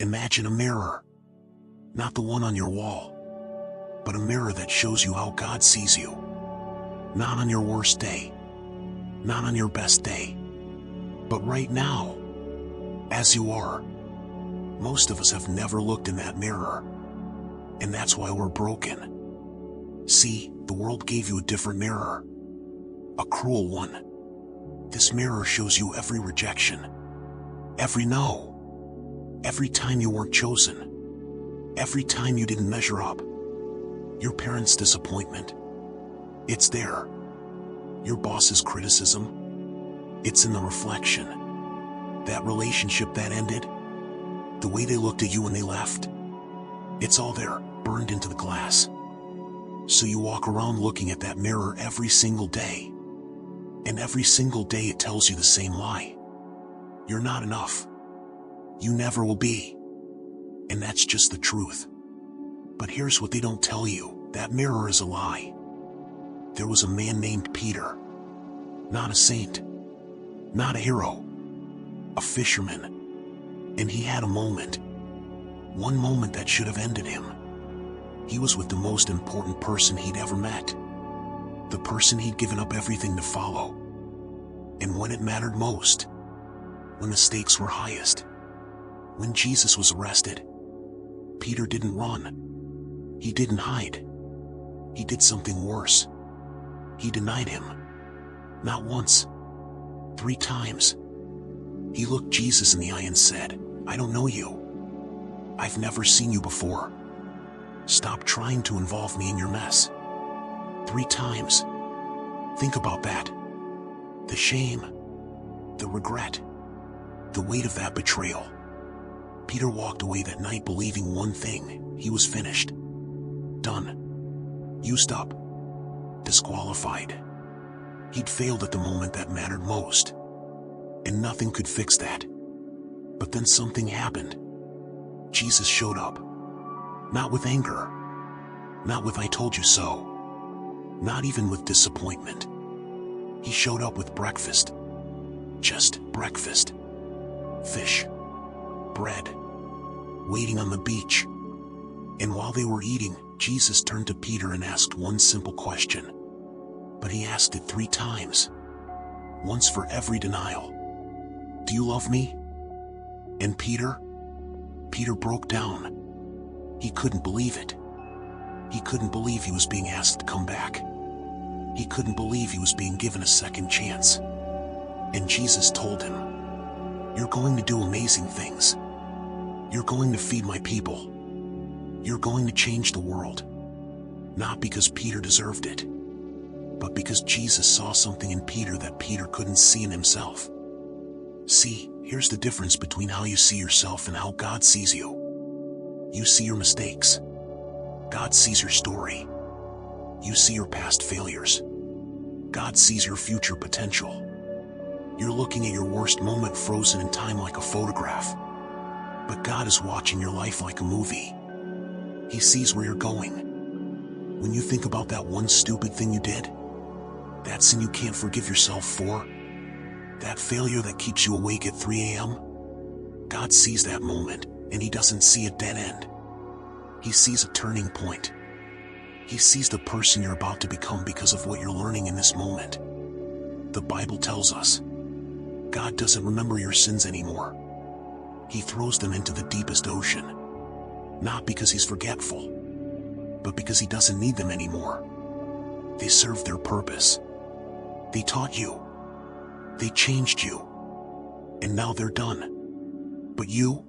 Imagine a mirror, not the one on your wall, but a mirror that shows you how God sees you. Not on your worst day, not on your best day, but right now, as you are. Most of us have never looked in that mirror, and that's why we're broken. See, the world gave you a different mirror, a cruel one. This mirror shows you every rejection, every no, every time you weren't chosen, every time you didn't measure up, your parents' disappointment. It's there. Your boss's criticism. It's in the reflection. That relationship that ended. The way they looked at you when they left. It's all there, burned into the glass. So you walk around looking at that mirror every single day. And every single day it tells you the same lie. You're not enough. You never will be. And that's just the truth. But here's what they don't tell you. That mirror is a lie. There was a man named Peter. Not a saint. Not a hero. A fisherman. And he had a moment. One moment that should have ended him. He was with the most important person he'd ever met. The person he'd given up everything to follow. And when it mattered most. When the stakes were highest. When Jesus was arrested. Peter didn't run. He didn't hide. He did something worse. He denied him. Not once. 3 times. He looked Jesus in the eye and said, "I don't know you. I've never seen you before. Stop trying to involve me in your mess." 3 times. Think about that. The shame. The regret. The weight of that betrayal. Peter walked away that night believing one thing. He was finished. Done. Used up. Disqualified. He'd failed at the moment that mattered most. And nothing could fix that. But then something happened. Jesus showed up. Not with anger. Not with "I told you so." Not even with disappointment. He showed up with breakfast. Just breakfast. Fish. Bread. Waiting on the beach. And while they were eating, Jesus turned to Peter and asked one simple question. But he asked it 3 times. Once for every denial. "Do you love me?" And Peter broke down. He couldn't believe it. He couldn't believe he was being asked to come back. He couldn't believe he was being given a second chance. And Jesus told him, "You're going to do amazing things. You're going to feed my people. You're going to change the world." Not because Peter deserved it, but because Jesus saw something in Peter that Peter couldn't see in himself. See, here's the difference between how you see yourself and how God sees you. You see your mistakes. God sees your story. You see your past failures. God sees your future potential. You're looking at your worst moment frozen in time like a photograph. But God is watching your life like a movie. He sees where you're going. When you think about that one stupid thing you did, that sin you can't forgive yourself for, that failure that keeps you awake at 3 a.m., God sees that moment, and He doesn't see a dead end. He sees a turning point. He sees the person you're about to become because of what you're learning in this moment. The Bible tells us, God doesn't remember your sins anymore. He throws them into the deepest ocean. Not because He's forgetful, but because He doesn't need them anymore. They served their purpose. They taught you. They changed you. And now they're done. But you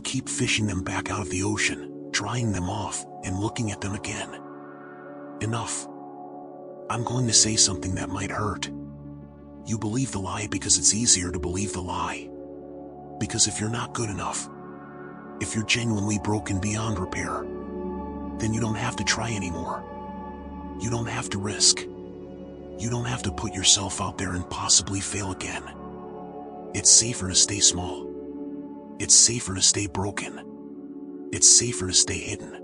keep fishing them back out of the ocean, drying them off, and looking at them again. Enough. I'm going to say something that might hurt. You believe the lie because it's easier to believe the lie. Because if you're not good enough, if you're genuinely broken beyond repair, then you don't have to try anymore. You don't have to risk. You don't have to put yourself out there and possibly fail again. It's safer to stay small. It's safer to stay broken. It's safer to stay hidden.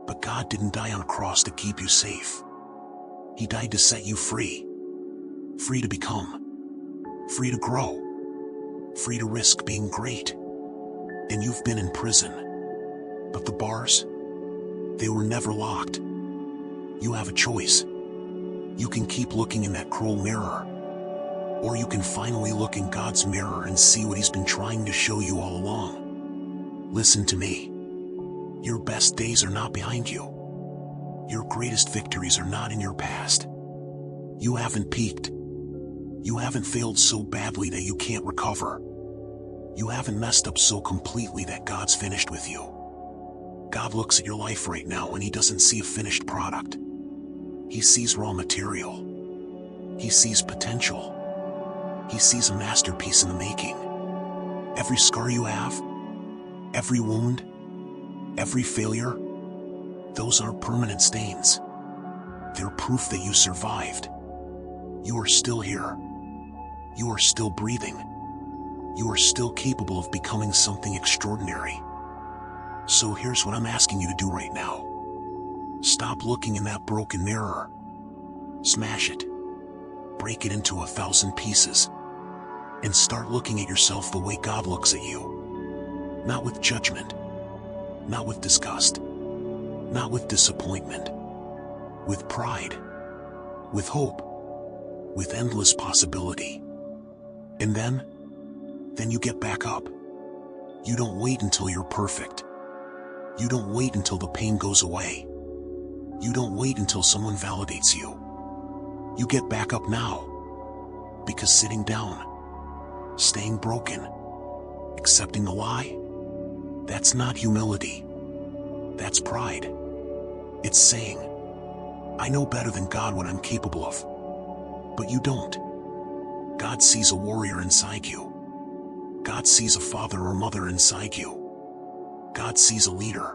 But God didn't die on a cross to keep you safe. He died to set you free. Free to become. Free to grow. Free to risk being great. And you've been in prison. But the bars, they were never locked. You have a choice. You can keep looking in that cruel mirror, or you can finally look in God's mirror and see what He's been trying to show you all along. Listen to me. Your best days are not behind you. Your greatest victories are not in your past. You haven't peaked. You haven't failed so badly that you can't recover. You haven't messed up so completely that God's finished with you. God looks at your life right now and He doesn't see a finished product. He sees raw material. He sees potential. He sees a masterpiece in the making. Every scar you have, every wound, every failure, those aren't permanent stains. They're proof that you survived. You are still here. You are still breathing. You are still capable of becoming something extraordinary. So here's what I'm asking you to do right now. Stop looking in that broken mirror. Smash it. Break it into 1,000 pieces. And start looking at yourself the way God looks at you. Not with judgment. Not with disgust. Not with disappointment. With pride. With hope. With endless possibility. And then you get back up. You don't wait until you're perfect. You don't wait until the pain goes away. You don't wait until someone validates you. You get back up now. Because sitting down, staying broken, accepting the lie, that's not humility. That's pride. It's saying, I know better than God what I'm capable of. But you don't. God sees a warrior inside you. God sees a father or mother inside you. God sees a leader,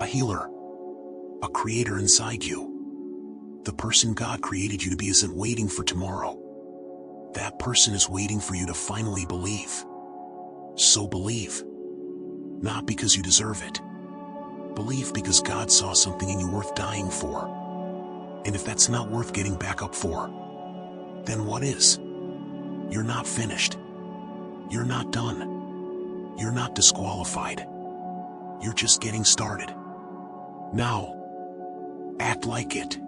a healer, a creator inside you. The person God created you to be isn't waiting for tomorrow. That person is waiting for you to finally believe. So believe. Not because you deserve it. Believe because God saw something in you worth dying for. And if that's not worth getting back up for, then what is? You're not finished. You're not done. You're not disqualified. You're just getting started. Now, act like it.